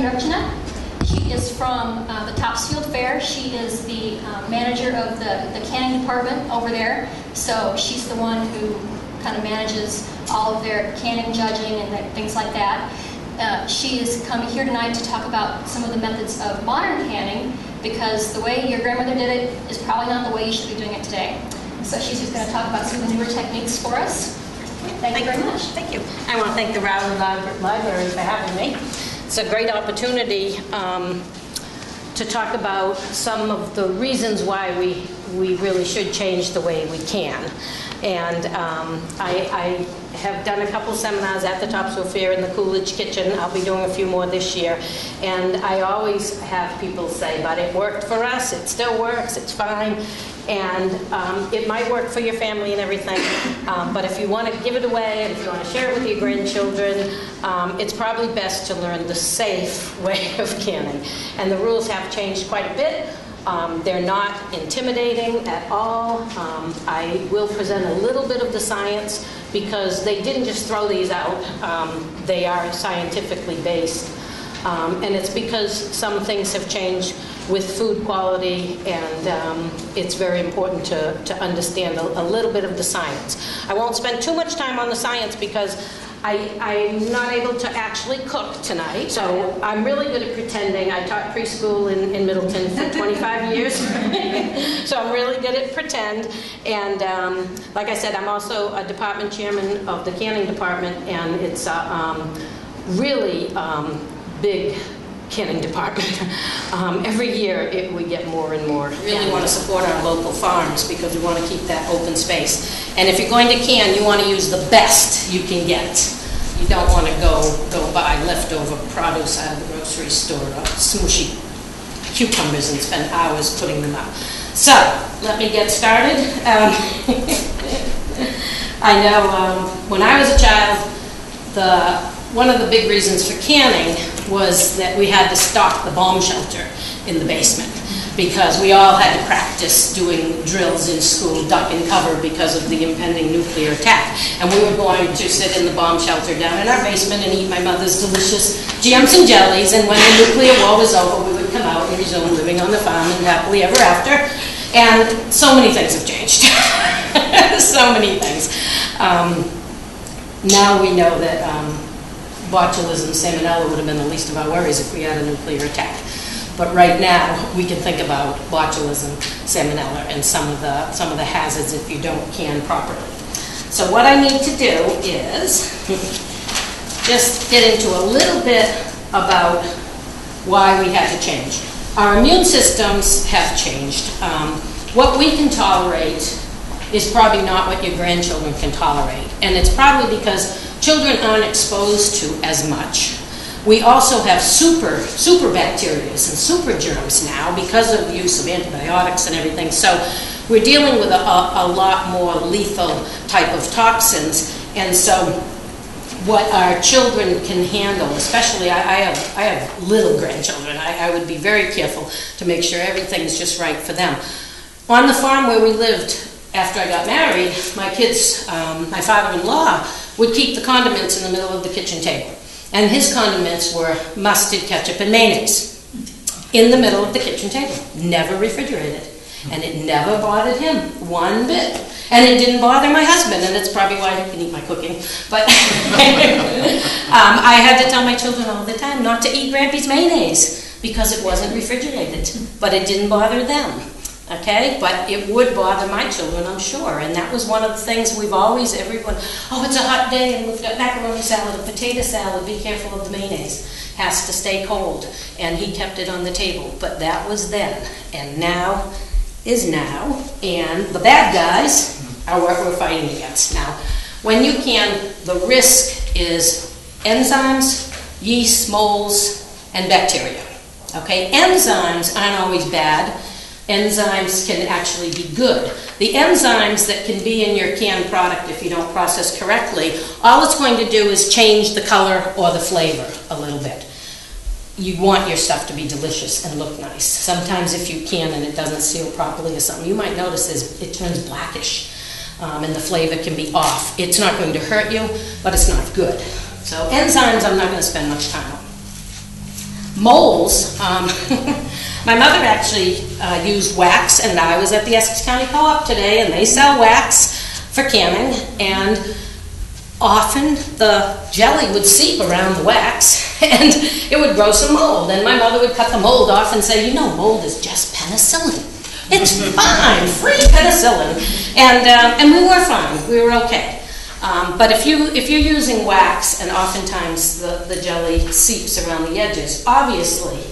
Yarchina. She is from the Topsfield Fair. She is the manager of the canning department over there. So she's the one who kind of manages all of their canning judging and things like that. She is coming here tonight to talk about some of the methods of modern canning, because the way your grandmother did it is probably not the way you should be doing it today. So she's just going to talk about some of the newer techniques for us. Thank you very much. Thank you. I want to thank the Rowley Library for having me. It's a great opportunity to talk about some of the reasons why we really should change the way we can. And I have done a couple seminars at the Topsfield Fair in the Coolidge Kitchen. I'll be doing a few more this year. And I always have people say, but it worked for us, it still works, it's fine. And it might work for your family and everything, but if you want to give it away and if you want to share it with your grandchildren, it's probably best to learn the safe way of canning. And the rules have changed quite a bit. They're not intimidating at all. I will present a little bit of the science, because they didn't just throw these out. They are scientifically based. And it's because some things have changed with food quality, and it's very important to understand a little bit of the science. I won't spend too much time on the science because I'm not able to actually cook tonight, so I'm really good at pretending. I taught preschool in Middleton for 25 years, so I'm really good at pretend. And like I said, I'm also a department chairman of the canning department, and it's a really big canning department. Every year we get more and more. We really want to support our local farms because we want to keep that open space. And if you're going to can, you want to use the best you can get. You don't want to go buy leftover produce out of the grocery store or smooshy cucumbers and spend hours putting them out. So let me get started. I know when I was a child, one of the big reasons for canning was that we had to stock the bomb shelter in the basement, because we all had to practice doing drills in school, duck and cover, because of the impending nuclear attack. And we were going to sit in the bomb shelter down in our basement and eat my mother's delicious jams and jellies, and when the nuclear war was over, we would come out and resume living on the farm and happily ever after. And so many things have changed. So many things. Now we know that botulism, salmonella would have been the least of our worries if we had a nuclear attack. But right now, we can think about botulism, salmonella, and some of the hazards if you don't can properly. So what I need to do is just get into a little bit about why we had to change. Our immune systems have changed. What we can tolerate is probably not what your grandchildren can tolerate. And it's probably because children aren't exposed to as much. We also have super bacteria and super germs now because of the use of antibiotics and everything. So we're dealing with a lot more lethal type of toxins. And so what our children can handle, especially I have little grandchildren, I would be very careful to make sure everything's just right for them. On the farm where we lived after I got married, my kids, my father-in-law would keep the condiments in the middle of the kitchen table. And his condiments were mustard, ketchup, and mayonnaise in the middle of the kitchen table, never refrigerated. And it never bothered him one bit. And it didn't bother my husband, and that's probably why he can eat my cooking. But I had to tell my children all the time not to eat Grampy's mayonnaise because it wasn't refrigerated. But it didn't bother them. Okay, but it would bother my children, I'm sure. And that was one of the things we've always, everyone, oh, it's a hot day and we've got macaroni salad, a potato salad, be careful of the mayonnaise. Has to stay cold. And he kept it on the table. But that was then. And now is now. And the bad guys are what we're fighting against. Now, when you can, the risk is enzymes, yeast, molds, and bacteria. Okay, enzymes aren't always bad. Enzymes can actually be good. The enzymes that can be in your canned product if you don't process correctly, all it's going to do is change the color or the flavor a little bit. You want your stuff to be delicious and look nice. Sometimes if you can and it doesn't seal properly or something, you might notice it turns blackish and the flavor can be off. It's not going to hurt you, but it's not good. So enzymes I'm not going to spend much time on. Moles, my mother actually used wax, and I was at the Essex County Co-op today, and they sell wax for canning, and often the jelly would seep around the wax, and it would grow some mold, and my mother would cut the mold off and say, you know, mold is just penicillin. It's fine, free penicillin. And we were fine, we were okay. But if you're using wax, and oftentimes the jelly seeps around the edges, obviously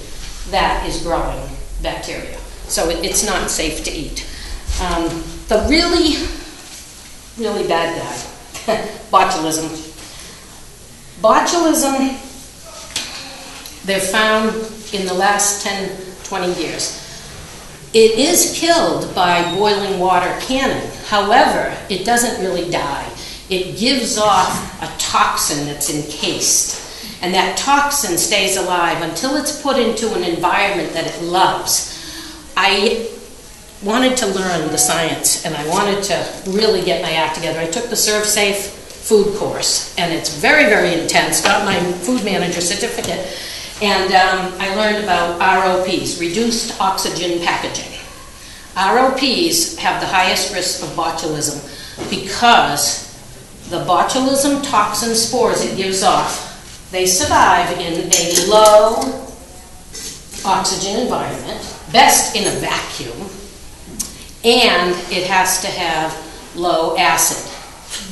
that is growing bacteria. So it's not safe to eat. The really, really bad guy, botulism. Botulism, they've found in the last 10, 20 years. It is killed by boiling water canning. However, it doesn't really die. It gives off a toxin that's encased. And that toxin stays alive until it's put into an environment that it loves. I wanted to learn the science, and I wanted to really get my act together. I took the Serve Safe food course, and it's very, very intense. Got my food manager certificate, and I learned about ROPs, reduced oxygen packaging. ROPs have the highest risk of botulism because the botulism toxin spores it gives off, they survive in a low oxygen environment, best in a vacuum, and it has to have low acid.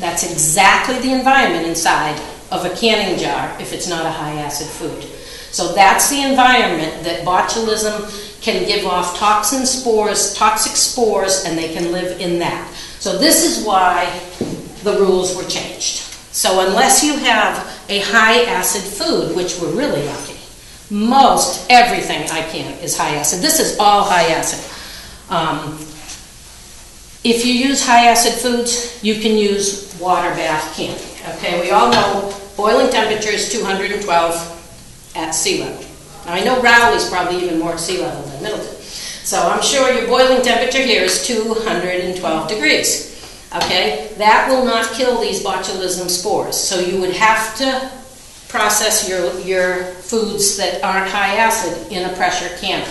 That's exactly the environment inside of a canning jar if it's not a high acid food. So that's the environment that botulism can give off toxin spores, toxic spores, and they can live in that. So this is why the rules were changed. So unless you have a high acid food, which we're really lucky, most everything I can is high acid. This is all high acid. If you use high acid foods, you can use water bath canning. Okay, we all know boiling temperature is 212 at sea level. Now I know Rowley's probably even more at sea level than Middleton. So I'm sure your boiling temperature here is 212 degrees. Okay, that will not kill these botulism spores. So you would have to process your foods that aren't high acid in a pressure canner.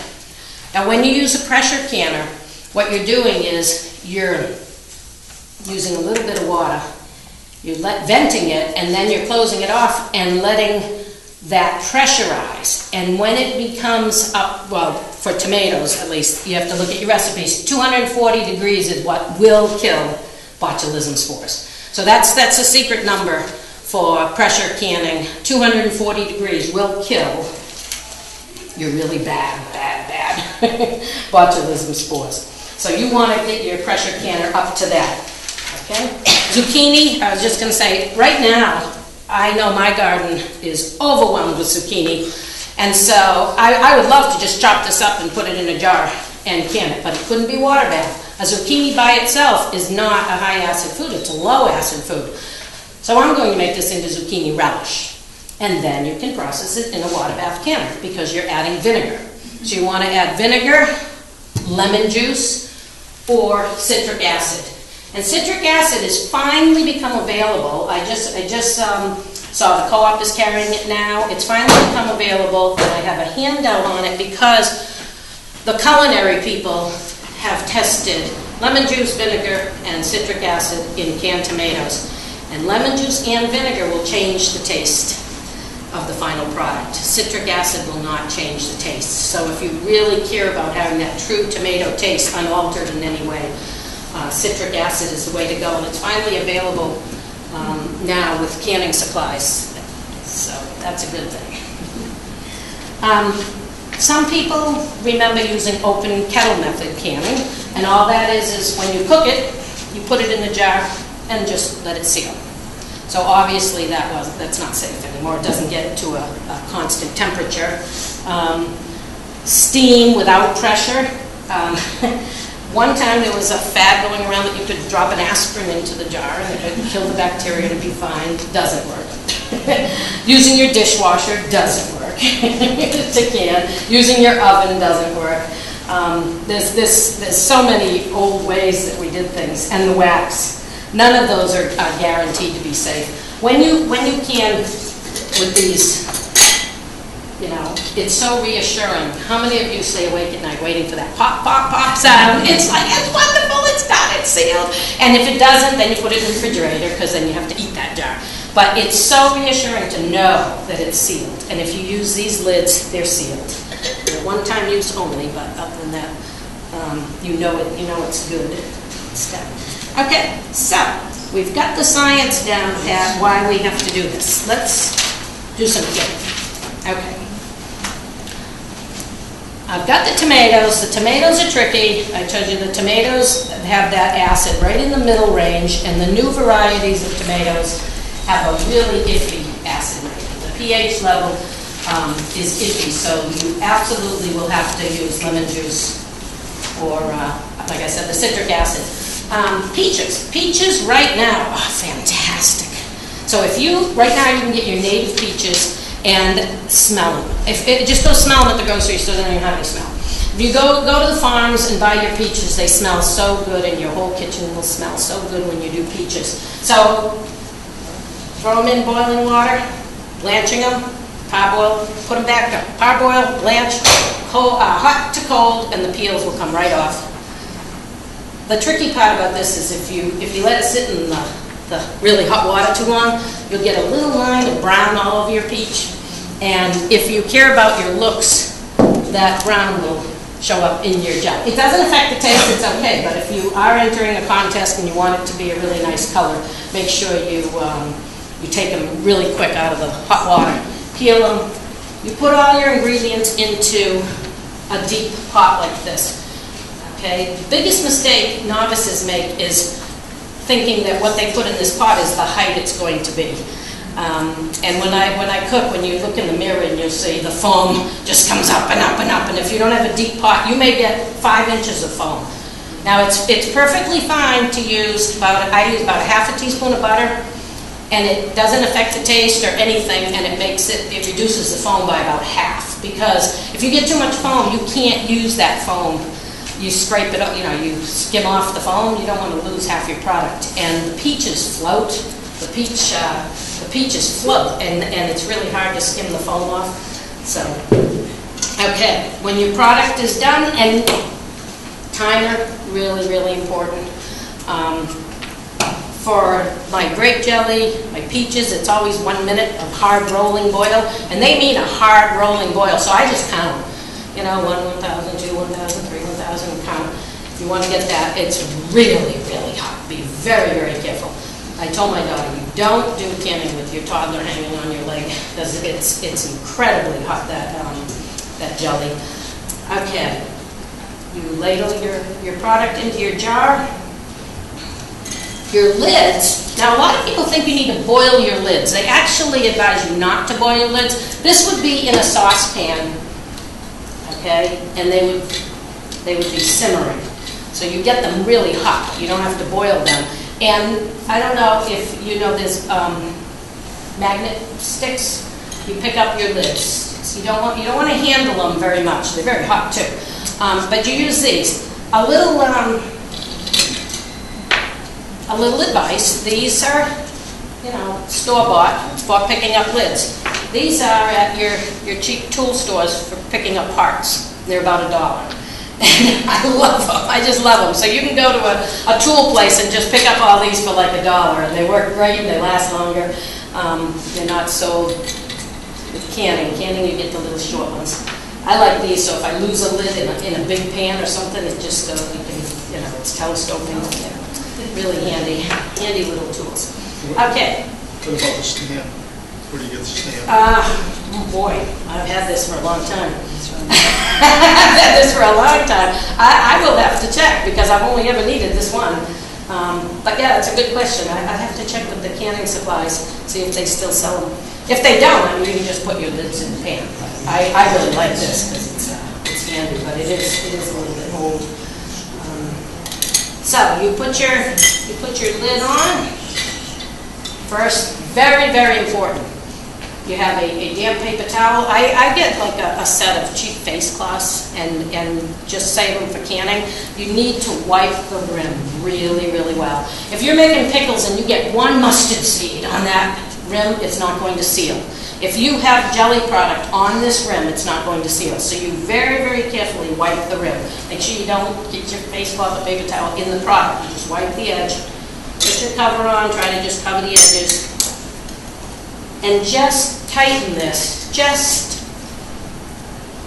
Now when you use a pressure canner, what you're doing is you're using a little bit of water, you're venting it, and then you're closing it off and letting that pressurize. And when it becomes up, well, for tomatoes at least, you have to look at your recipes, 240 degrees is what will kill botulism spores. So that's a secret number for pressure canning. 240 degrees will kill your really bad botulism spores. So you want to get your pressure canner up to that. Okay? Zucchini, I was just going to say, right now, I know my garden is overwhelmed with zucchini, and so I would love to just chop this up and put it in a jar and can it, but it couldn't be water bath. A zucchini by itself is not a high acid food, it's a low acid food. So I'm going to make this into zucchini relish, and then you can process it in a water bath canner because you're adding vinegar. So you want to add vinegar, lemon juice, or citric acid. And citric acid has finally become available. I just saw the co-op is carrying it now. It's finally become available, and I have a handout on it because the culinary people have tested lemon juice, vinegar, and citric acid in canned tomatoes. And lemon juice and vinegar will change the taste of the final product. Citric acid will not change the taste. So if you really care about having that true tomato taste unaltered in any way, citric acid is the way to go, and it's finally available now with canning supplies. So that's a good thing. Some people remember using open kettle method canning, and all that is when you cook it, you put it in the jar and just let it seal. So obviously that's not safe anymore. It doesn't get to a constant temperature. Steam without pressure. One time there was a fad going around that you could drop an aspirin into the jar and it would kill the bacteria to be fine. Doesn't work. Using your dishwasher doesn't work. Using your oven doesn't work. There's so many old ways that we did things, and the wax. None of those are guaranteed to be safe. When you can with these You know, it's so reassuring. How many of you stay awake at night waiting for that pop, pop, pop sound? It's like, it's wonderful, it's done, it's sealed. And if it doesn't, then you put it in the refrigerator because then you have to eat that jar. But it's so reassuring to know that it's sealed. And if you use these lids, they're sealed. They're one-time use only, but other than that, you know it's good stuff. Okay, so we've got the science down at why we have to do this. Let's do some killing. Okay. I've got the tomatoes. The tomatoes are tricky. I told you the tomatoes have that acid right in the middle range, and the new varieties of tomatoes have a really iffy acid rating. The pH level is iffy, so you absolutely will have to use lemon juice or, like I said, the citric acid. Peaches. Peaches right now are fantastic. So if you, right now you can get your native peaches and smell them. Just go smell them at the grocery store, then you know how they smell. If you go to the farms and buy your peaches, they smell so good, and your whole kitchen will smell so good when you do peaches. So throw them in boiling water, blanching them, parboil, put them back up. Parboil, blanch, cold, hot to cold, and the peels will come right off. The tricky part about this is if you let it sit in the really hot water too long, you'll get a little line of brown all over your peach. And if you care about your looks, that brown will show up in your jelly. It doesn't affect the taste, it's okay, but if you are entering a contest and you want it to be a really nice color, make sure you take them really quick out of the hot water. Peel them. You put all your ingredients into a deep pot like this. Okay? The biggest mistake novices make is thinking that what they put in this pot is the height it's going to be. And when I cook, when you look in the mirror and you'll see the foam just comes up and up and up, and if you don't have a deep pot, you may get 5 inches of foam. Now it's perfectly fine to use I use about a half a teaspoon of butter, and it doesn't affect the taste or anything, and it reduces the foam by about half, because if you get too much foam, you can't use that foam. You scrape it up, you skim off the foam, you don't want to lose half your product. And the peaches float, the peaches float, and it's really hard to skim the foam off. So, okay, when your product is done, and timer, really, really important. For my grape jelly, my peaches, it's always 1 minute of hard rolling boil, and they mean a hard rolling boil, so I just count. 1, 1,000, 2, 1,000, 3, 1,000, count. If you want to get that, it's really, really hot. Be very, very careful. I told my daughter, you don't do canning with your toddler hanging on your leg, because it's incredibly hot, that jelly. Okay, you ladle your product into your jar. Your lids, now a lot of people think you need to boil your lids. They actually advise you not to boil your lids. This would be in a saucepan. Okay, and they would be simmering. So you get them really hot. You don't have to boil them. And I don't know if you know this magnet sticks. You pick up your lids. You don't want to handle them very much. They're very hot too. But you use these. A little advice. These are, store-bought for picking up lids. These are at your cheap tool stores for picking up parts. They're about $1. And I love them. I just love them. So you can go to a tool place and just pick up all these for like $1, and they work great and they last longer. They're not sold with canning. Canning, you get the little short ones. I like these, so if I lose a lid in a big pan or something, it just it's telescoping. Really handy little tools. Okay. What about the stamp? Where do you get the stamp? Oh boy, I've had this for a long time. I've had this for a long time. I will have to check, because I've only ever needed this one. But yeah, it's a good question. I'd have to check with the canning supplies, see if they still sell them. If they don't, you can just put your lids in the pan. I really like this because it's handy, but it is a little bit old. So you put your lid on. First, very, very important. You have a damp paper towel. I get like a set of cheap face cloths and just save them for canning. You need to wipe the rim really, really well. If you're making pickles and you get one mustard seed on that rim, it's not going to seal. If you have jelly product on this rim, it's not going to seal. So you very, very carefully wipe the rim. Make sure you don't get your face cloth or paper towel in the product. You just wipe the edge. Put your cover on, try to just cover the edges. And just tighten this, just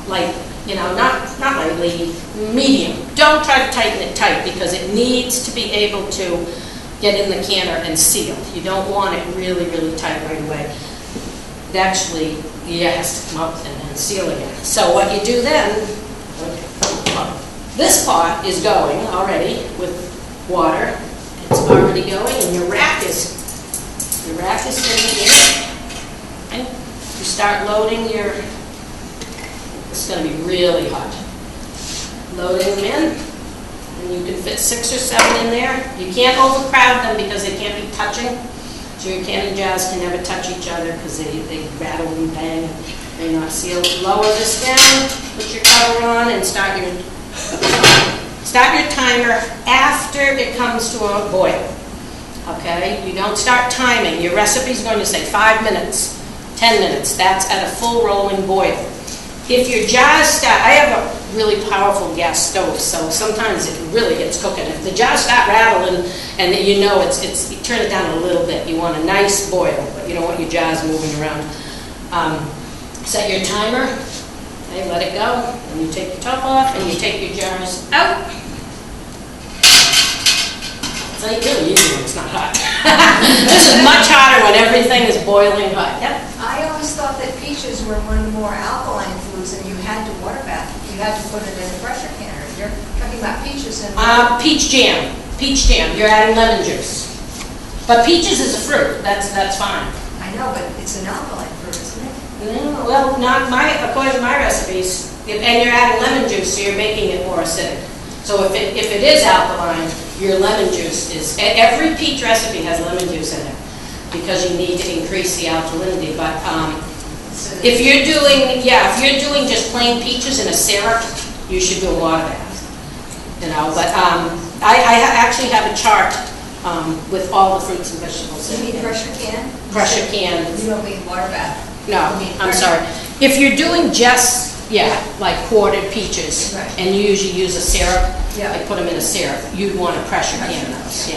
like, you know, not lightly, medium. Don't try to tighten it tight because it needs to be able to get in the canner and seal. You don't want it really, really tight right away. It actually, yeah, has to come up and then seal again. So what you do then, this pot is going already with water. It's already going, and your rack is sitting here. Okay. You start loading your. It's going to be really hot. Loading them in, and you can fit 6 or 7 in there. You can't overcrowd them because they can't be touching. So your canning jars can never touch each other because they rattle and bang and may not seal. Lower this down, put your cover on, and start your timer after it comes to a boil. Okay? You don't start timing. Your recipe is going to say 5 minutes, 10 minutes. That's at a full rolling boil. If your jars start, I have a really powerful gas stove, so sometimes it really gets cooking. If the jars start rattling and you know you turn it down a little bit. You want a nice boil, but you don't want your jars moving around. Set your timer, okay, let it go, and you take your top off and you take your jars out. It's like really easy when it's not hot. This is much hotter when everything is boiling hot. Yep. I always thought that peaches were one of the more alkaline foods and you had to water bath. You had to put it in a pressure canner. You're talking about peaches and... Peach jam. Peach jam. You're adding lemon juice. But peaches is a fruit. That's fine. I know, but it's an alkaline fruit, isn't it? No, well, according to my recipes, and you're adding lemon juice, so you're making it more acidic. So if it is alkaline, your lemon juice is, every peach recipe has lemon juice in it because you need to increase the alkalinity. But if you're doing just plain peaches in a syrup, you should do a water bath. You know, but I actually have a chart with all the fruits and vegetables in You it. mean pressure can? Pressure can. You don't mean water bath? No, I'm sorry. If you're doing just, like quartered peaches, Right. and you usually use a syrup, Yeah. like put them in a syrup, you'd want to pressure can those,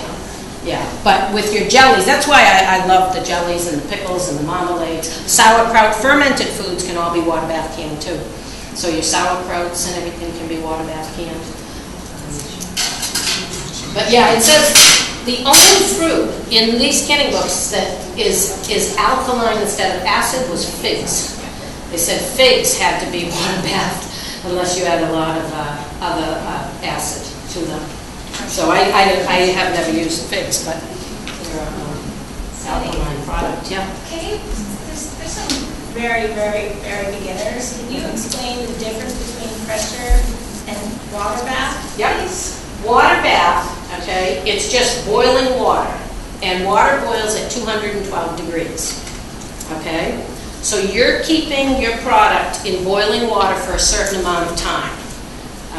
yeah. But with your jellies, that's why I love the jellies and the pickles and the marmalades. Sauerkraut, fermented foods can all be water bath canned too. So your sauerkrauts and everything can be water bath canned. But yeah, it says the only fruit in these canning books that is alkaline instead of acid was figs. They said figs had to be water bathed unless you add a lot of other acid to them. So I have never used figs, but they're alkaline product. Yeah. Can you, there's some very, very, very beginners. Can you explain the difference between pressure and water bath? Yep. Please? Water bath, okay, it's just boiling water. And water boils at 212 degrees, okay? So you're keeping your product in boiling water for a certain amount of time,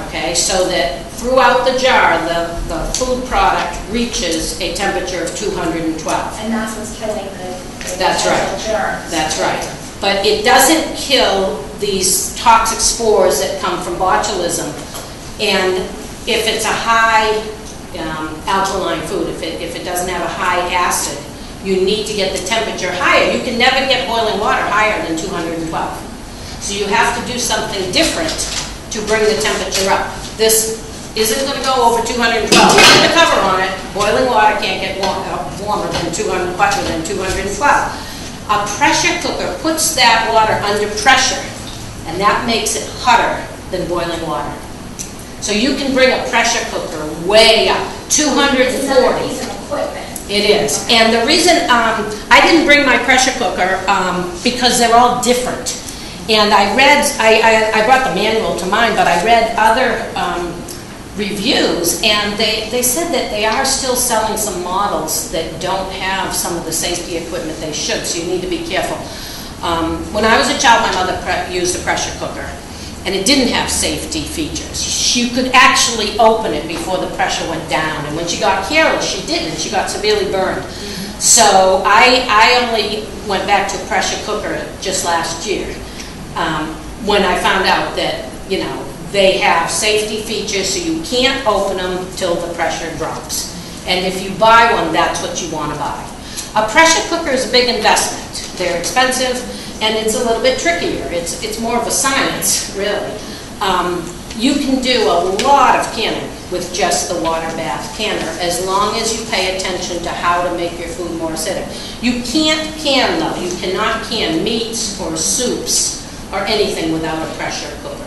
okay? So that throughout the jar, the food product reaches a temperature of 212. And that's what's killing the That's right. germs. That's right. But it doesn't kill these toxic spores that come from botulism. And if it's a high alkaline food, if it doesn't have a high acid, you need to get the temperature higher. You can never get boiling water higher than 212. So you have to do something different to bring the temperature up. This isn't going to go over 212. You put the cover on it, boiling water can't get warmer than 200, hotter than 212. A pressure cooker puts that water under pressure, and that makes it hotter than boiling water. So you can bring a pressure cooker way up, 240. It's another piece of equipment. It is. And the reason, I didn't bring my pressure cooker because they're all different. And I brought the manual to mine, but I read other reviews, and they said that they are still selling some models that don't have some of the safety equipment they should, so you need to be careful. When I was a child, my mother used a pressure cooker, and it didn't have safety features. You could actually open it before the pressure went down, and when she got careless, she didn't. She got severely burned. So I only went back to a pressure cooker just last year when I found out that, you know, they have safety features so you can't open them till the pressure drops. And if you buy one, that's what you want to buy. A pressure cooker is a big investment. They're expensive and it's a little bit trickier. It's more of a science, really. You can do a lot of canning with just the water bath canner as long as you pay attention to how to make your food more acidic. You can't can though. You cannot can meats or soups or anything without a pressure cooker.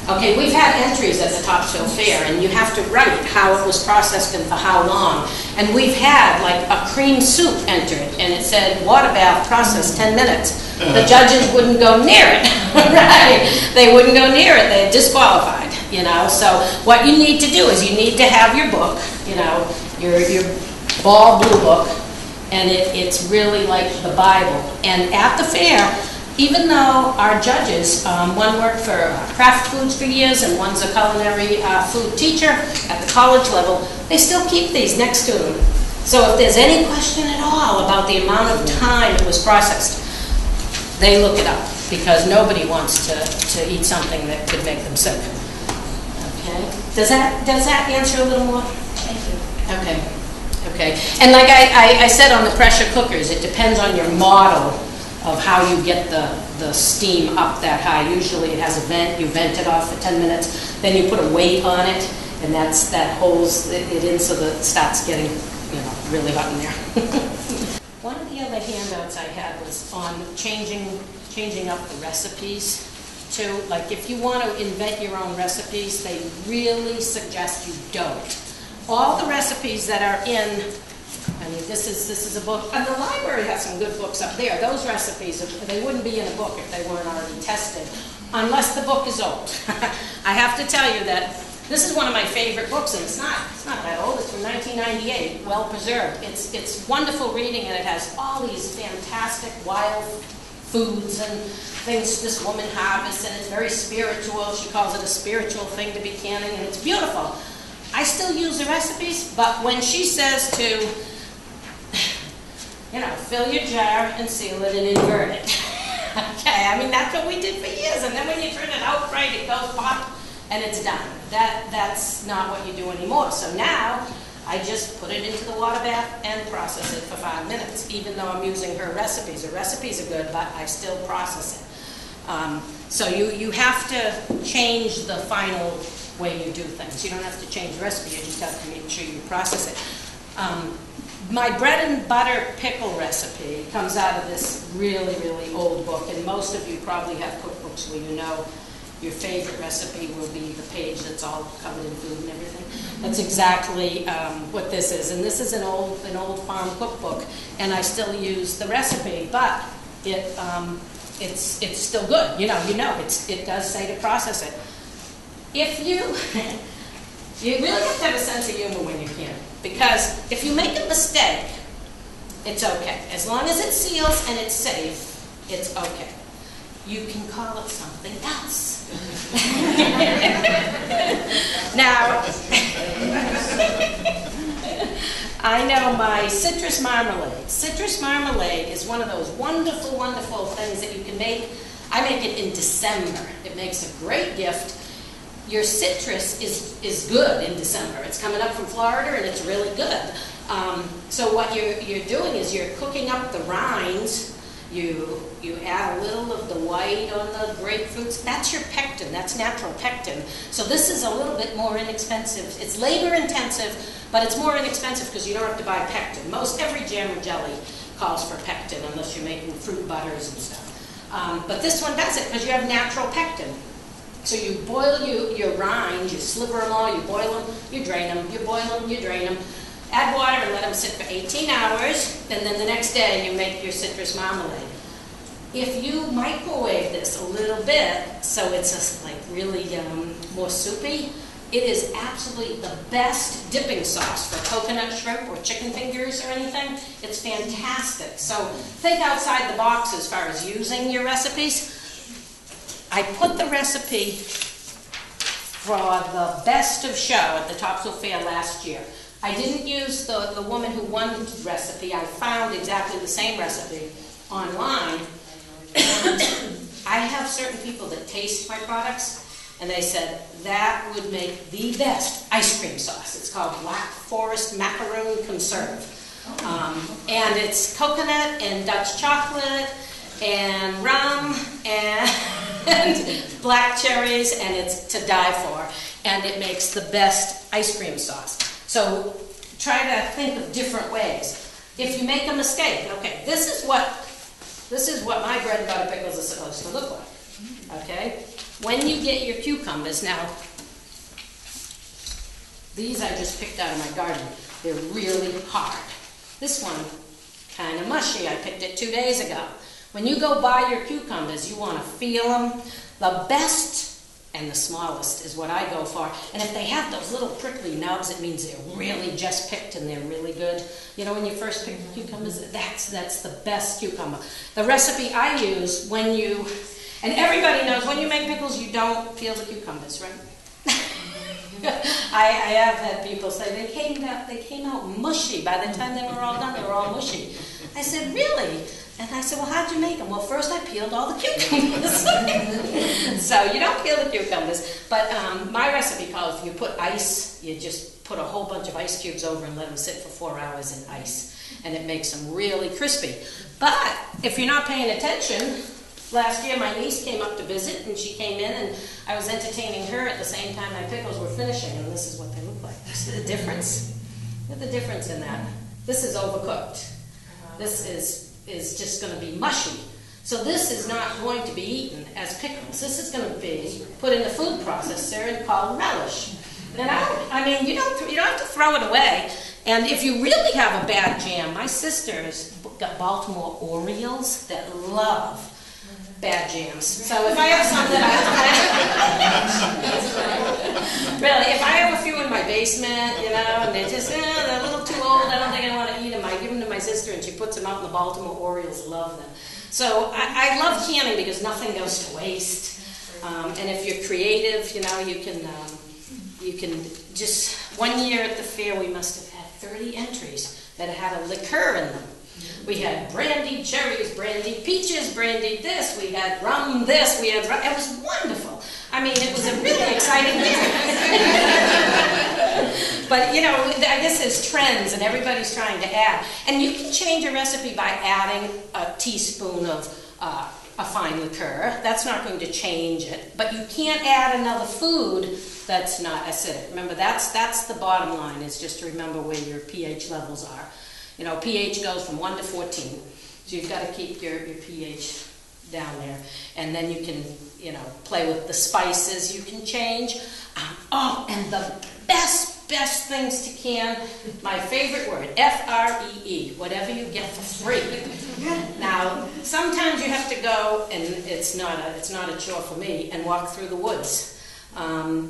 Okay, we've had entries at the Topsfield Fair and you have to write how it was processed and for how long. And we've had like a cream soup entered and it said water bath processed 10 minutes. The judges wouldn't go near it, right? They wouldn't go near it, they're disqualified, you know? So what you need to do is you need to have your book, you know, your ball blue book, and it's really like the Bible. And at the fair, even though our judges, one worked for Kraft Foods for years and one's a culinary food teacher at the college level, they still keep these next to them. So if there's any question at all about the amount of time it was processed, they look it up because nobody wants to eat something that could make them sick. Okay? Does that answer a little more? Thank you. Okay. Okay. And like I said on the pressure cookers, it depends on your model of how you get the steam up that high. Usually it has a vent, you vent it off for 10 minutes, then you put a weight on it, and that holds it in so that it starts getting, you know, really hot in there. One of the other handouts I had was on changing up the recipes too. Like if you want to invent your own recipes, they really suggest you don't. All the recipes that are in, I mean, this is a book, and the library has some good books up there. Those recipes, they wouldn't be in a book if they weren't already tested, unless the book is old. I have to tell you that this is one of my favorite books, and it's not that old. It's from 1998, well preserved. It's wonderful reading, and it has all these fantastic wild foods and things this woman harvests, and it's very spiritual. She calls it a spiritual thing to be canning, and it's beautiful. I still use the recipes, but when she says to, you know, fill your jar and seal it and invert it. Okay, I mean, that's what we did for years, and then when you turn it out right, it goes pop, and it's done. That's not what you do anymore. So now, I just put it into the water bath and process it for 5 minutes, even though I'm using her recipes. Her recipes are good, but I still process it. So you have to change the final way you do things. You don't have to change the recipe, you just have to make sure you process it. My bread and butter pickle recipe comes out of this really, really old book, and most of you probably have cookbooks where you know your favorite recipe will be the page that's all covered in food and everything. That's exactly what this is, and this is an old farm cookbook, and I still use the recipe, but it's still good. You know, it does say to process it. If you really have to have a sense of humor when you can, because if you make a mistake, it's okay. As long as it seals and it's safe, it's okay. You can call it something else. Now, I know my citrus marmalade. Citrus marmalade is one of those wonderful, wonderful things that you can make. I make it in December. It makes a great gift. Your citrus is good in December. It's coming up from Florida and it's really good. So what you're doing is you're cooking up the rinds. You add a little of the white on the grapefruits. That's your pectin. That's natural pectin. So this is a little bit more inexpensive. It's labor intensive, but it's more inexpensive because you don't have to buy pectin. Every jam or jelly calls for pectin unless you're making fruit butters and stuff. But this one does it because you have natural pectin. So you boil your rinds, you sliver them all, you boil them, you drain them, you boil them, you drain them. Add water and let them sit for 18 hours, and then the next day you make your citrus marmalade. If you microwave this a little bit, so it's just like really more soupy, it is absolutely the best dipping sauce for coconut shrimp or chicken fingers or anything. It's fantastic. So think outside the box as far as using your recipes. I put the recipe for the best of show at the Topsfield Fair last year. I didn't use the woman who won the recipe. I found exactly the same recipe online. And I have certain people that taste my products, and they said that would make the best ice cream sauce. It's called Black Forest Macaroon Conserve. And it's coconut and Dutch chocolate and rum and black cherries, and it's to die for. And it makes the best ice cream sauce. So try to think of different ways. If you make a mistake, okay, this is what my bread and butter pickles are supposed to look like. Okay? When you get your cucumbers, now, these I just picked out of my garden. They're really hard. This one, kind of mushy. I picked it 2 days ago. When you go buy your cucumbers, you want to feel them. The best and the smallest is what I go for. And if they have those little prickly nubs, it means they're really just picked and they're really good. You know, when you first pick the cucumbers, that's the best cucumber. The recipe I use when you, and everybody knows when you make pickles, you don't peel the cucumbers, right? I have had people say they came out mushy. By the time they were all done, they were all mushy. I said, really? And I said, well, how'd you make them? Well, first I peeled all the cucumbers. So you don't peel the cucumbers. But my recipe calls, if you put ice, you just put a whole bunch of ice cubes over and let them sit for 4 hours in ice. And it makes them really crispy. But if you're not paying attention, last year my niece came up to visit, and she came in, and I was entertaining her at the same time my pickles were finishing, and this is what they look like. See the difference? Look at the difference in that. This is overcooked. This is just going to be mushy. So this is not going to be eaten as pickles. This is going to be put in the food processor and called relish. And I mean, you don't have to throw it away. And if you really have a bad jam, my sister's got Baltimore Orioles that love bad jams. So if I have some that really, if I have a few in my basement, you know, and they're just, they're a little too old, I don't think I want to eat them, I give them to my sister and she puts them out, and the Baltimore Orioles love them. So I love canning because nothing goes to waste. And if you're creative, you know, you can just, one year at the fair we must have had 30 entries that had a liqueur in them. We had brandied cherries, brandied peaches, brandied this, we had rum this, we had rum. It was wonderful. I mean, it was a really exciting year. But, you know, I guess there's trends and everybody's trying to add. And you can change a recipe by adding a teaspoon of a fine liqueur. That's not going to change it. But you can't add another food that's not acidic. Remember, that's the bottom line, is just to remember where your pH levels are. You know, pH goes from 1 to 14. So you've got to keep your pH down there. And then you can, you know, play with the spices you can change. Oh, and the best things to can, my favorite word, F-R-E-E, whatever you get for free. Now, sometimes you have to go, and it's not a chore for me, and walk through the woods. I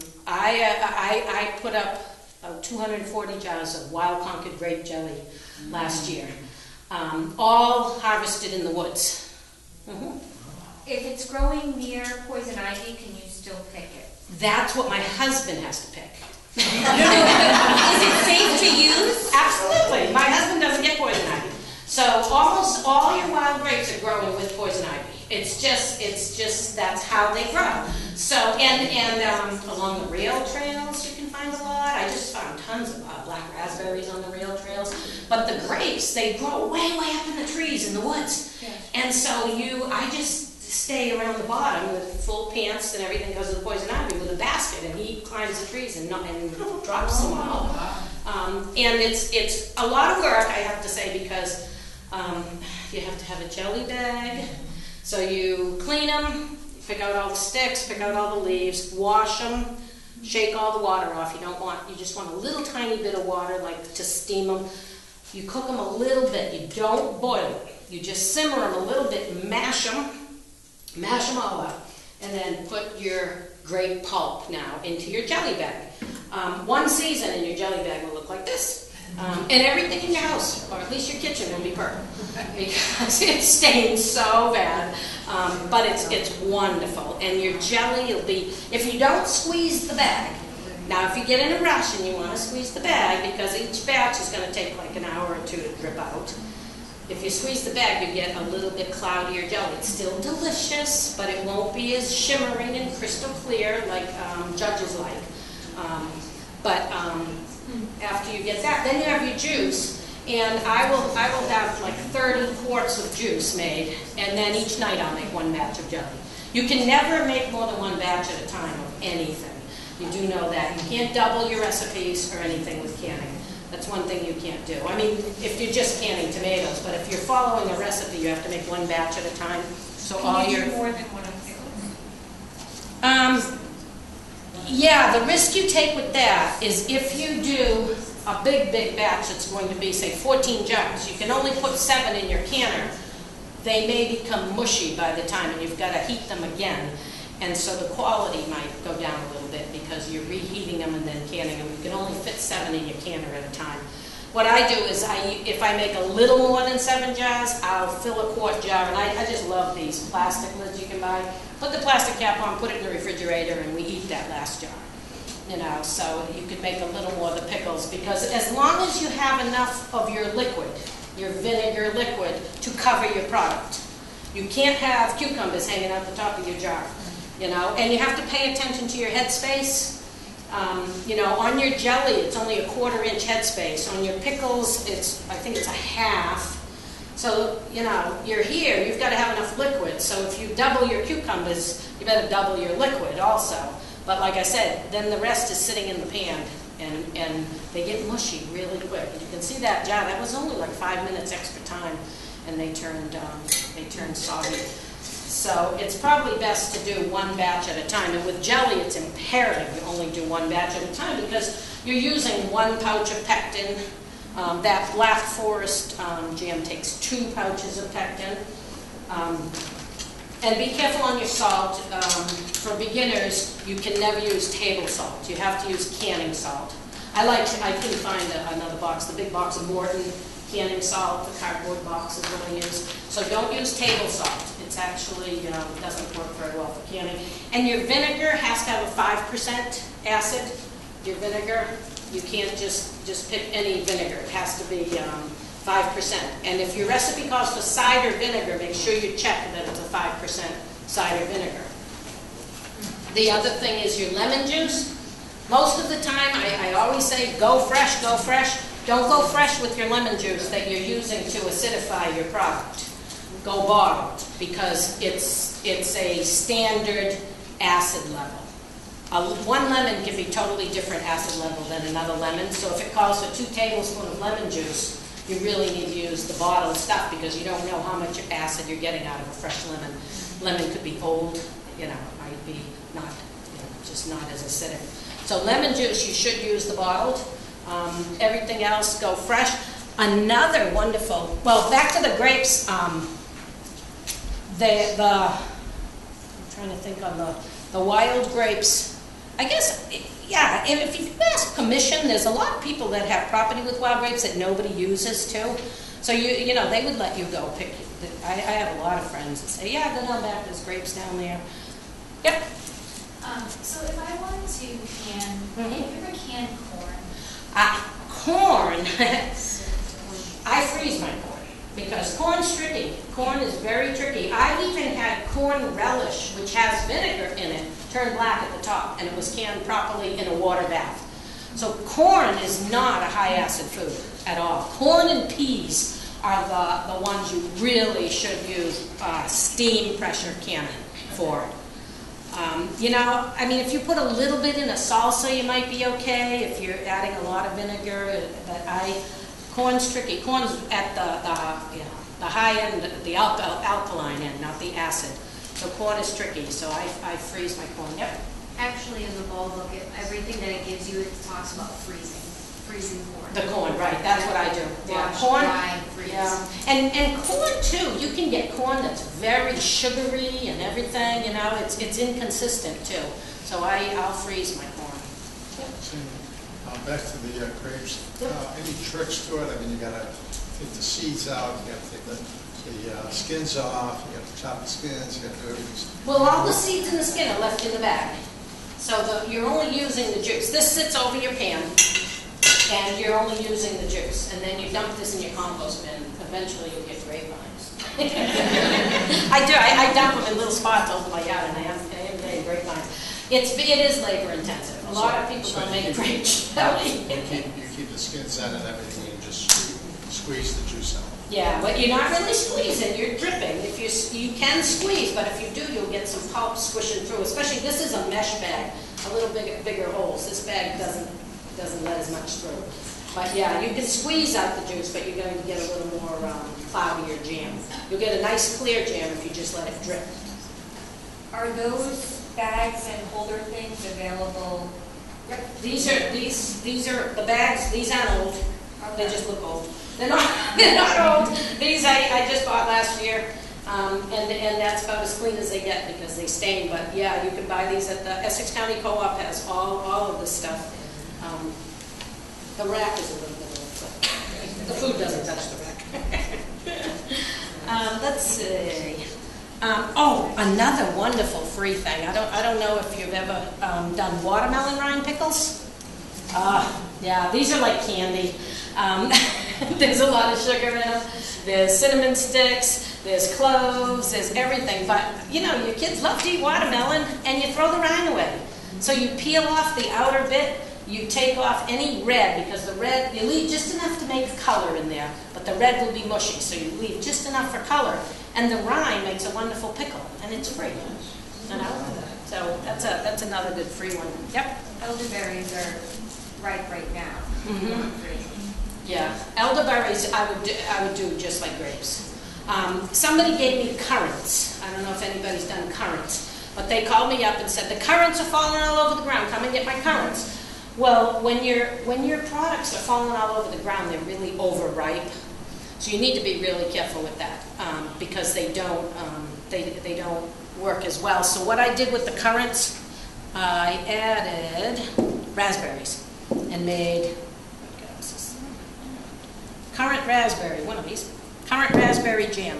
put up 240 jars of wild Concord grape jelly last year, all harvested in the woods. Mm-hmm. If it's growing near poison ivy, can you still pick it? That's what my husband has to pick. Is it safe to use? Absolutely. My husband doesn't get poison ivy. So almost all your wild grapes are growing with poison ivy. It's just that's how they grow. So and along the rail trails you can find a lot. I just found tons of black raspberries on the rail trails. But the grapes, they grow way up in the trees in the woods. Yeah. And so I just stay around the bottom with full pants and everything because of the poison ivy with a basket, and he climbs the trees and drops them all. And it's a lot of work, I have to say, because you have to have a jelly bag. So you clean them, pick out all the sticks, pick out all the leaves, wash them, shake all the water off. You just want a little tiny bit of water, like to steam them. You cook them a little bit. You don't boil them. You just simmer them a little bit, mash them all up, and then put your grape pulp now into your jelly bag. One season and your jelly bag will look like this. And everything in your house, or at least your kitchen, will be purple because it stains so bad. But it's wonderful. And your jelly will be, if you don't squeeze the bag, Now, if you get in a rush and you want to squeeze the bag, because each batch is going to take like an hour or two to drip out, if you squeeze the bag, you get a little bit cloudier jelly. It's still delicious, but it won't be as shimmering and crystal clear like judges like. After you get that, then you have your juice, and I will have like 30 quarts of juice made, and then each night I'll make one batch of jelly. You can never make more than one batch at a time of anything. You do know that. You can't double your recipes or anything with canning. That's one thing you can't do. I mean, if you're just canning tomatoes, but if you're following a recipe, you have to make one batch at a time. So Can you do more than one of pickles? Yeah, the risk you take with that is if you do a big batch that's going to be, say, 14 jars, you can only put 7 in your canner. They may become mushy by the time, and you've got to heat them again. And so the quality might go down a little bit because you're reheating them and then canning them. You can only fit 7 in your canner at a time. What I do is, if I make a little more than 7 jars, I'll fill a quart jar, and I just love these plastic lids you can buy. Put the plastic cap on, put it in the refrigerator, and we eat that last jar. You know, so you could make a little more of the pickles, because as long as you have enough of your liquid, your vinegar liquid, to cover your product. You can't have cucumbers hanging out the top of your jar, you know, and you have to pay attention to your headspace. You know, on your jelly, it's only a 1/4 inch headspace. On your pickles, I think it's a half. So, you know, you're here, you've got to have enough liquid. So if you double your cucumbers, you better double your liquid also. But like I said, then the rest is sitting in the pan, and they get mushy really quick. You can see that jar, that was only like 5 minutes extra time, and they turned soggy. So it's probably best to do one batch at a time. And with jelly, it's imperative you only do one batch at a time, because you're using 1 pouch of pectin. That Black Forest jam takes 2 pouches of pectin. And be careful on your salt. For beginners, you can never use table salt. You have to use canning salt. I couldn't find another box. The big box of Morton canning salt, the cardboard box is what I use. So don't use table salt. It's actually doesn't work very well for canning. And your vinegar has to have a 5% acid. Your vinegar, you can't just pick any vinegar. It has to be 5%. And if your recipe calls for cider vinegar, make sure you check that it's a 5% cider vinegar. The other thing is your lemon juice. Most of the time, I always say go fresh, go fresh. Don't go fresh with your lemon juice that you're using to acidify your product. Go bottled, because it's a standard acid level. One lemon can be totally different acid level than another lemon. So if it calls for 2 tablespoons of lemon juice, you really need to use the bottled stuff, because you don't know how much acid you're getting out of a fresh lemon. Lemon could be old, you know, it might be not, just not as acidic. So lemon juice, you should use the bottled. Everything else, go fresh. Another wonderful, well, back to the grapes. I'm trying to think on the wild grapes. I guess, yeah, if you ask permission, there's a lot of people that have property with wild grapes that nobody uses too. So you know, they would let you go pick. I have a lot of friends that say, yeah, go down back, there's grapes down there. Yep. So if I wanted to can, have you ever canned corn? Corn, I freeze my corn, because corn's tricky. Corn is very tricky. I've even had corn relish, which has vinegar in it, turn black at the top, and it was canned properly in a water bath. So corn is not a high acid food at all. Corn and peas are the ones you really should use steam pressure canning for. You know, I mean, if you put a little bit in a salsa, you might be okay. If you're adding a lot of vinegar, corn's tricky. Corn's at the high end, the alkaline end, not the acid. So corn is tricky. So I freeze my corn. Yep. Actually, in the bowl book, everything that it gives you, it talks about freezing corn. The corn, right? That's what I do. Yeah, Wash, corn. dry, freeze. Yeah, and corn too. You can get corn that's very sugary and everything. You know, it's inconsistent too. So I'll freeze my corn. Back to the grapes. Any tricks to it? I mean, you got to take the seeds out. You got to take the skins off. You got to chop the skins. You got to do everything. Well, all the seeds and the skin are left in the bag. So you're only using the juice. This sits over your pan, and you're only using the juice. And then you dump this in your compost bin. Eventually you'll get grapevines. I do. I dump them in little spots over my yard, and I am getting grapevines. It is labor intensive. A lot of people don't make grape jelly. You keep the skins out and everything, and just squeeze the juice out. Yeah, but you're not really squeezing, you're dripping. If you can squeeze, but if you do, you'll get some pulp squishing through. Especially, this is a mesh bag, a little bigger holes. This bag doesn't let as much through. But yeah, you can squeeze out the juice, but you're going to get a little more cloudier jam. You'll get a nice clear jam if you just let it drip. Are those bags and holder things available? These are the bags. These aren't old. They just look old. They're not old. These I just bought last year, and that's about as clean as they get because they stain. But yeah, you can buy these at the Essex County Co-op. Has all of this stuff. The rack is a little bit old, but the food doesn't touch the rack. Let's see. Oh, another wonderful free thing. I don't know if you've ever done watermelon rind pickles. Yeah, these are like candy. There's a lot of sugar in them. There's cinnamon sticks. There's cloves. There's everything. But you know, your kids love to eat watermelon, and you throw the rind away. So you peel off the outer bit. You take off any red, because the red, you leave just enough to make color in there, but the red will be mushy, so you leave just enough for color. And the rind makes a wonderful pickle, and it's free. You know? So that's another good free one. Yep. Elderberries are ripe right now. Mm-hmm. Yeah, elderberries I would do just like grapes. Somebody gave me currants. I don't know if anybody's done currants, but they called me up and said, the currants are falling all over the ground. Come and get my currants. Well, when your products are falling all over the ground, they're really overripe. So you need to be really careful with that because they don't work as well. So what I did with the currants, I added raspberries and made currant raspberry, one of these, currant raspberry jam.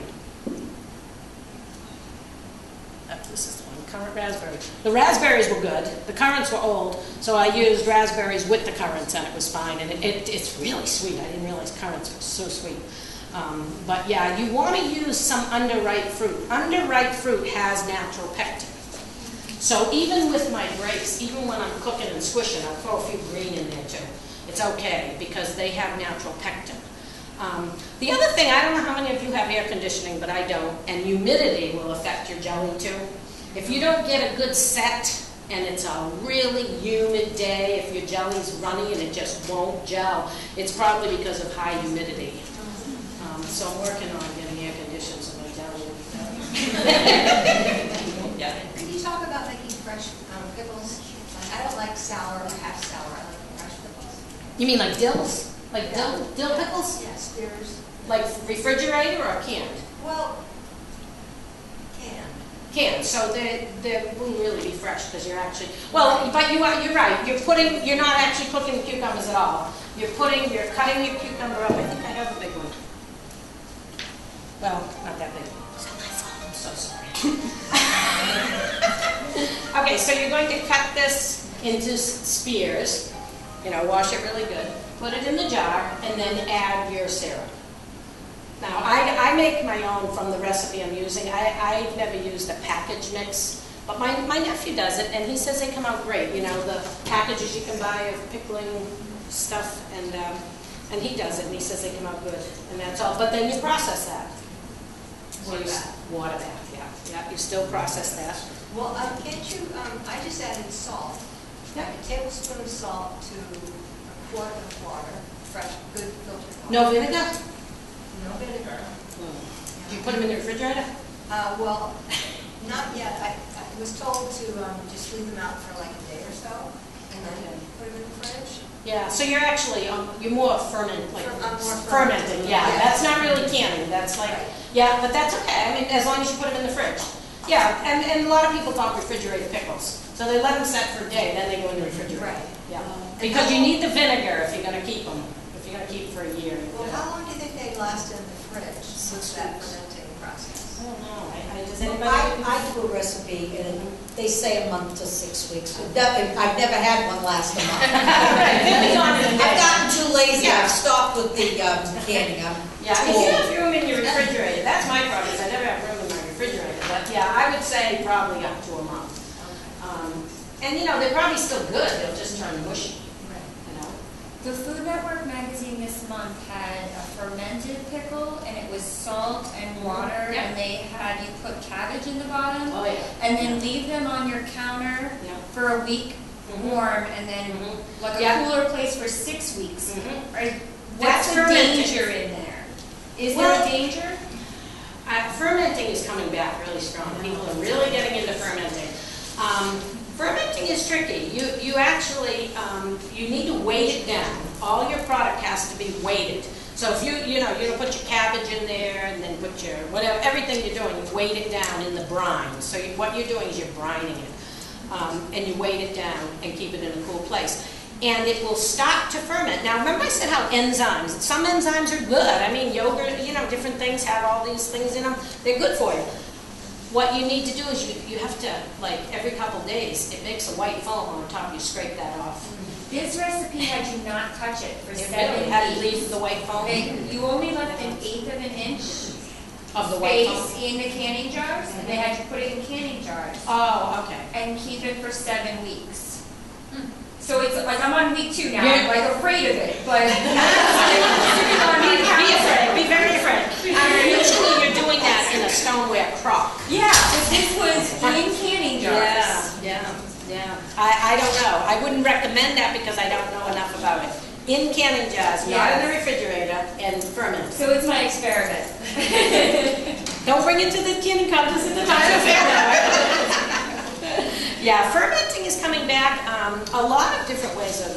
This is the one, currant raspberry. The raspberries were good. The currants were old, so I used raspberries with the currants, and it was fine. And it's really sweet. I didn't realize currants were so sweet. But yeah, you want to use some underripe fruit. Underripe fruit has natural pectin. So even with my grapes, even when I'm cooking and squishing, I'll throw a few green in there too. It's okay because they have natural pectin. The other thing, I don't know how many of you have air conditioning, but I don't, and humidity will affect your jelly too. If you don't get a good set and it's a really humid day, if your jelly's runny and it just won't gel, it's probably because of high humidity. So I'm working on getting air conditioned so my jelly will be better. Yeah. Can you talk about making fresh pickles? I don't like sour or half sour. I like fresh pickles. You mean like dills? Like dill pickles? Yeah, spears. Like refrigerator or canned? Well, canned. Canned, so they wouldn't really be fresh because you're actually, well, but you're right. You're not actually cooking the cucumbers at all. You're cutting your cucumber up. I think I have a big one. Well, not that big. It's not my fault. I'm so sorry. Okay, so you're going to cut this into spears. You know, wash it really good. Put it in the jar, and then add your syrup. Now, I make my own from the recipe I'm using. I've never used a package mix, but my nephew does it, and he says they come out great. You know, the packages you can buy of pickling stuff, and he does it, and he says they come out good, and that's all. But then you process that. Water bath, yeah. You still process that. Well, can't you, I just added salt. Yeah. Like a tablespoon of salt to a quart of water, fresh, good filtered water. No vinegar? No vinegar. Do you put them in the refrigerator? Well, not yet. I was told to just leave them out for like a day or so, and then put them in the fridge. Yeah, so you're actually, you're more fermenting. I'm more Fermenting, yeah. That's not really canning. That's like, yeah, but that's okay. I mean, as long as you put them in the fridge. Yeah, and a lot of people don't refrigerate pickles. So they let them set for a day, then they go in the refrigerator. Right. Yeah. Because you need the vinegar if you're going to keep them. If you're going to keep them for a year. Well, how long do you think they'd last in the fridge since that fermenting process? process? I don't know. Does Well, anybody? I do a recipe, and they say a month to 6 weeks. I've never had one last a month. I've gotten too lazy. I've stopped with the canning. Yeah, if you have room in your refrigerator, that's my problem, is I never have room in my refrigerator. But yeah, I would say probably up to a month. And you know, they're probably still good, they'll just turn mushy, you know? The Food Network magazine this month had a fermented pickle, and it was salt and water, Yep. and they had you put cabbage in the bottom, Oh, yeah. and then leave them on your counter Yeah. for a week warm, and then like a Yeah. cooler place for 6 weeks. What's That's the fermented. danger in there? Is Well, there a danger? Fermenting is coming back really strong. People are really getting into fermenting. Fermenting is tricky. You actually, you need to weight it down. All your product has to be weighted. So if you don't put your cabbage in there and then put your, whatever, everything you're doing, you weight it down in the brine. So what you're doing is you're brining it. And you weight it down and keep it in a cool place. And it will start to ferment. Now, remember I said how enzymes, some enzymes are good. I mean, yogurt, different things have all these things in them. They're good for you. What you need to do is you have to, like, every couple days, it makes a white foam on top, you scrape that off. This recipe had you not touch it for It 7 really had to weeks. leave the white foam You only left an eighth of an inch of the white foam. space in the canning jars, and they had you put it in canning jars Oh, okay. and keep it for 7 weeks. So it's like I'm on week 2 now. Yeah. I'm like afraid of it, but Be afraid, be very afraid. Usually you're doing that in a stoneware crock. yeah, but this was in canning jars. Yeah. I don't know. I wouldn't recommend that because I don't know enough about it. In canning jars, not in the refrigerator, and ferment. So it's my experiment. Don't bring it to the canning contest at the time of fair. Yeah, fermenting is coming back. A lot of different ways of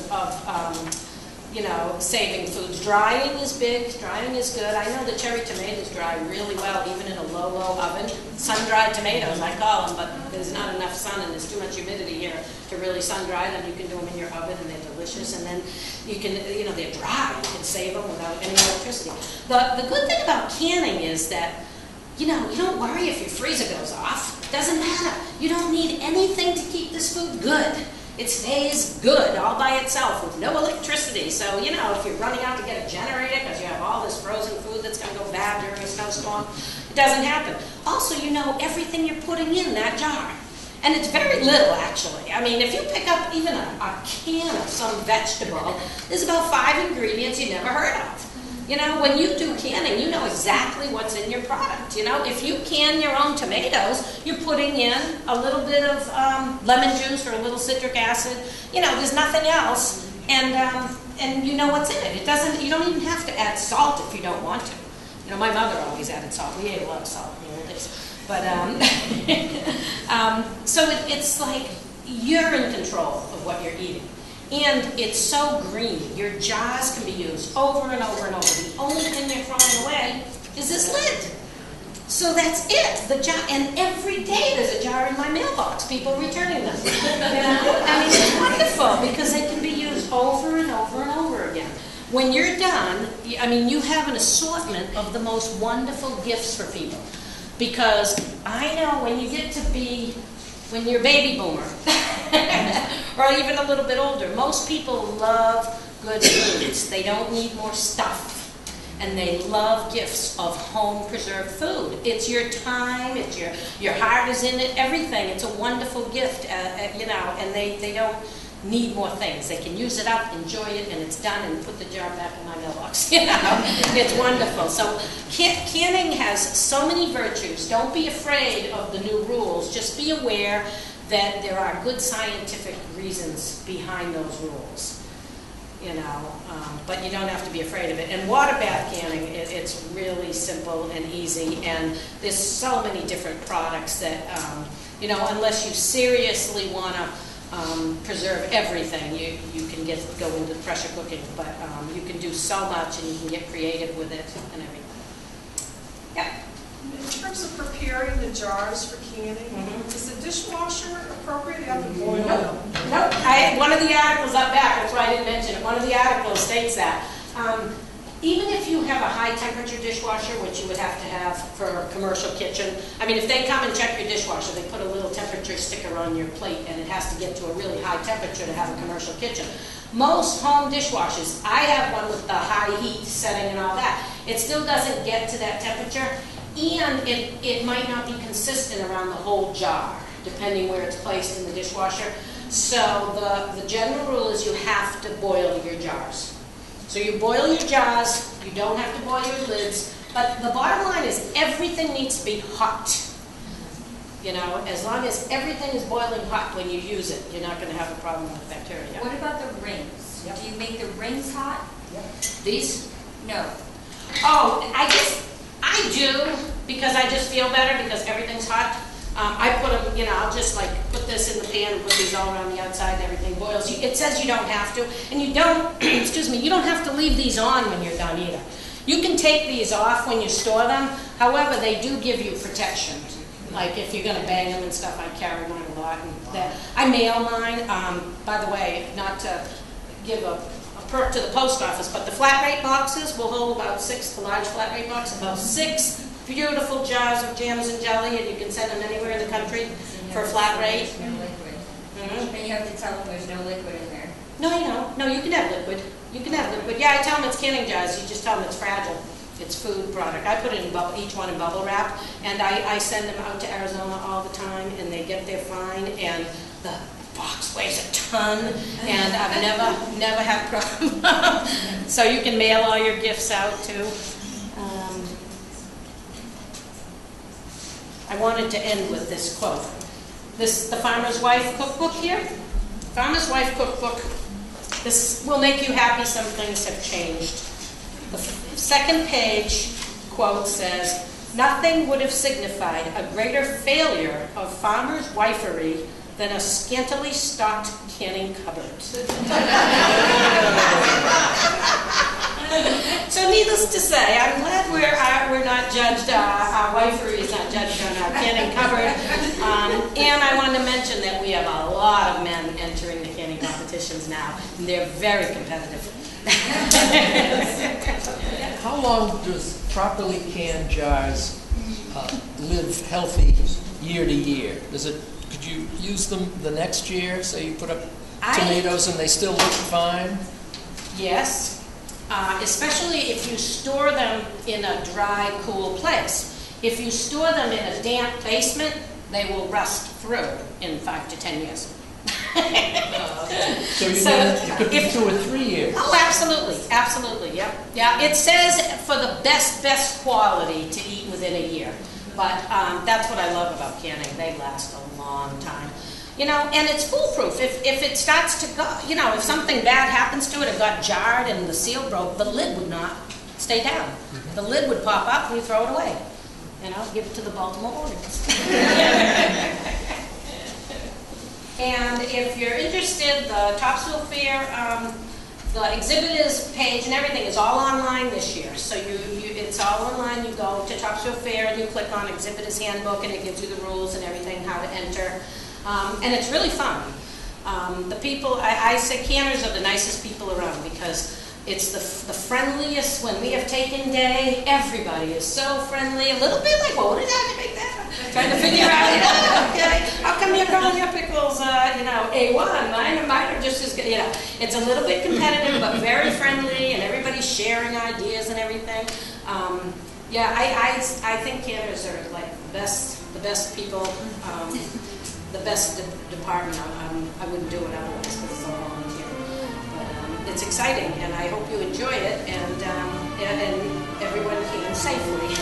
saving foods. Drying is big. Drying is good. I know the cherry tomatoes dry really well, even in a low oven. Sun-dried tomatoes, I call them, but there's not enough sun and there's too much humidity here to really sun-dry them. You can do them in your oven and they're delicious. And then you can, they're dry. You can save them without any electricity. The good thing about canning is that you don't worry if your freezer goes off. It doesn't matter. You don't need anything to keep this food good. It stays good all by itself with no electricity. So, if you're running out to get a generator because you have all this frozen food that's going to go bad during a snowstorm, it doesn't happen. Also, everything you're putting in that jar. And it's very little, actually. I mean, if you pick up even a can of some vegetable, there's about 5 ingredients you never heard of. When you do canning, you know exactly what's in your product. If you can your own tomatoes, you're putting in a little bit of lemon juice or a little citric acid. There's nothing else, and you know what's in it. You don't even have to add salt if you don't want to. My mother always added salt. We ate a lot of salt in the old days. But so it's like you're in control of what you're eating. And it's so green. Your jars can be used over and over and over. The only thing they're throwing away is this lid. So that's it. The jar, and every day there's a jar in my mailbox. People returning them. I mean, it's wonderful because they can be used over and over and over again. When you're done, you have an assortment of the most wonderful gifts for people. Because I know when you're a baby boomer, or even a little bit older, most people love good foods. They don't need more stuff. And they love gifts of home-preserved food. It's your time, it's your heart is in it, everything. It's a wonderful gift, and they don't need more things. They can use it up, enjoy it, and it's done, and put the jar back in my mailbox. It's wonderful. So canning has so many virtues. Don't be afraid of the new rules. Just be aware that there are good scientific reasons behind those rules. But you don't have to be afraid of it. And water bath canning, it's really simple and easy, and there's so many different products that, unless you seriously want to preserve everything, you can go into pressure cooking, but you can do so much and you can get creative with it and everything. Yeah. In terms of preparing the jars for canning, is the dishwasher appropriate? You have to boil it? Nope. One of the articles up back, that's why I didn't mention it, one of the articles states that. even if you have a high temperature dishwasher, which you would have to have for a commercial kitchen, I mean, if they come and check your dishwasher, they put a little temperature sticker on your plate, and it has to get to a really high temperature to have a commercial kitchen. Most home dishwashers, I have one with the high heat setting and all that, it still doesn't get to that temperature, and it might not be consistent around the whole jar, depending where it's placed in the dishwasher. So the general rule is you have to boil your jars. So you boil your jars, you don't have to boil your lids, but the bottom line is everything needs to be hot. You know, as long as everything is boiling hot when you use it, you're not going to have a problem with bacteria. What about the rings? Yep. Do you make the rings hot? Yep. These? No. Oh, I do, because I just feel better because everything's hot. I put them, you know, I'll just like put this in the pan and put these all around the outside and everything boils. It says you don't have to, and you don't, excuse me, you don't have to leave these on when you're done either. You can take these off when you store them. However, they do give you protection. Like if you're going to bang them and stuff, I carry mine a lot. And that, I mail mine. By the way, not to give a perk to the post office, but the flat rate boxes will hold about 6, the large flat rate box, about 6 beautiful jars of jams and jelly, and you can send them anywhere in the country for a flat rate. There's no liquid. Mm-hmm. And you have to tell them there's no liquid in there. No, you don't. No, you can have liquid. You can have liquid. Yeah, I tell them it's canning jars. You just tell them it's fragile. It's food product. I put it in each one in bubble wrap, and I send them out to Arizona all the time, and they get there fine, and the box weighs a ton, and I've never had a problem. So you can mail all your gifts out too. I wanted to end with this quote. The Farmer's Wife cookbook here. Farmer's Wife cookbook. This will make you happy. Some things have changed. The second page quote says, "Nothing would have signified a greater failure of farmer's wifery than a scantily stocked canning cupboard." So needless to say, I'm glad we're not judged, our wifery is not judged on our canning cupboard. And I wanted to mention that we have a lot of men entering the canning competitions now, and they're very competitive. How long does properly canned jars live healthy year to year? Could you use them the next year? Say you put up tomatoes and they still look fine? Yes. Especially if you store them in a dry, cool place. If you store them in a damp basement, they will rust through in 5 to 10 years. So you could be 2 or 3 years. Oh, absolutely, absolutely, yep. Yeah, it says for the best quality to eat within a year. But that's what I love about canning. They last a long time. You know, and it's foolproof. If it starts to go, you know, if something bad happens to it, it got jarred and the seal broke, the lid would not stay down. The lid would pop up and you throw it away. You know, give it to the Baltimore Orioles. And if you're interested, the Topsfield Fair, the exhibitors page and everything is all online this year. So it's all online. You go to Topsfield Fair and you click on Exhibitors Handbook and it gives you the rules and everything, how to enter. And it's really fun. The people, I say canners are the nicest people around because it's the friendliest. When we have taken day, everybody is so friendly. A little bit like, well, what did I make that? Trying to figure out, okay, how come you're calling your pickles, you know, A1? Mine are just as good, you know. It's a little bit competitive, but very friendly, and everybody's sharing ideas and everything. Yeah, I think canners are like the best people, the best department. I wouldn't do it otherwise because it's all volunteer. But it's exciting, and I hope you enjoy it, and everyone can safely.